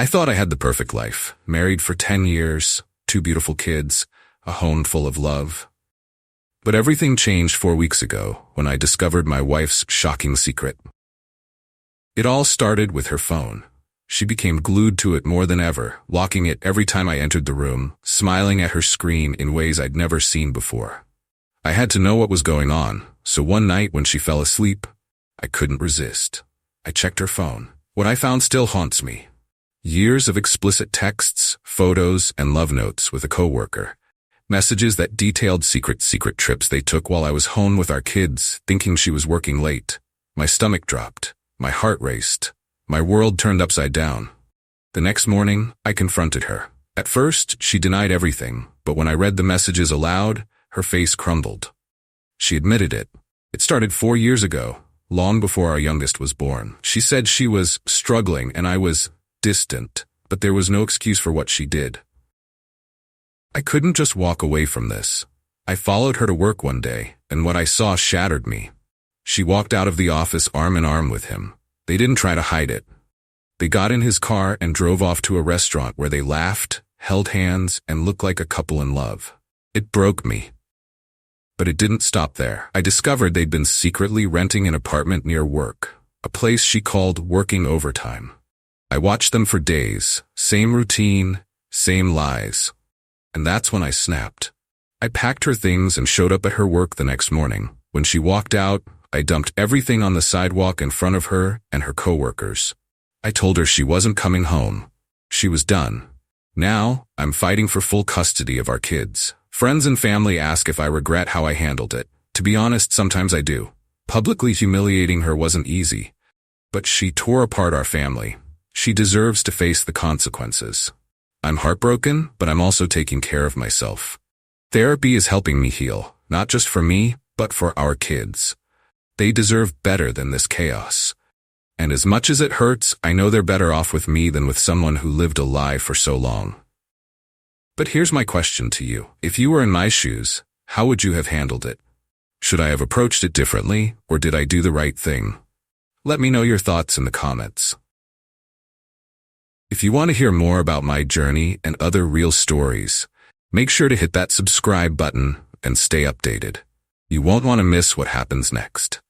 I thought I had the perfect life, married for 10 years, 2 beautiful kids, a home full of love. But everything changed 4 weeks ago when I discovered my wife's shocking secret. It all started with her phone. She became glued to it more than ever, locking it every time I entered the room, smiling at her screen in ways I'd never seen before. I had to know what was going on, so one night when she fell asleep, I couldn't resist. I checked her phone. What I found still haunts me. Years of explicit texts, photos, and love notes with a coworker. Messages that detailed secret trips they took while I was home with our kids, thinking she was working late. My stomach dropped. My heart raced. My world turned upside down. The next morning, I confronted her. At first, she denied everything, but when I read the messages aloud, her face crumbled. She admitted it. It started 4 years ago, long before our youngest was born. She said she was struggling and I was distant, but there was no excuse for what she did. I couldn't just walk away from this. I followed her to work one day, and what I saw shattered me. She walked out of the office arm in arm with him. They didn't try to hide it. They got in his car and drove off to a restaurant where they laughed, held hands, and looked like a couple in love. It broke me. But it didn't stop there. I discovered they'd been secretly renting an apartment near work, a place she called working overtime. I watched them for days, same routine, same lies. And that's when I snapped. I packed her things and showed up at her work the next morning. When she walked out, I dumped everything on the sidewalk in front of her and her coworkers. I told her she wasn't coming home. She was done. Now, I'm fighting for full custody of our kids. Friends and family ask if I regret how I handled it. To be honest, sometimes I do. Publicly humiliating her wasn't easy. But she tore apart our family. She deserves to face the consequences. I'm heartbroken, but I'm also taking care of myself. Therapy is helping me heal, not just for me, but for our kids. They deserve better than this chaos. And as much as it hurts, I know they're better off with me than with someone who lived a lie for so long. But here's my question to you. If you were in my shoes, how would you have handled it? Should I have approached it differently, or did I do the right thing? Let me know your thoughts in the comments. If you want to hear more about my journey and other real stories, make sure to hit that subscribe button and stay updated. You won't want to miss what happens next.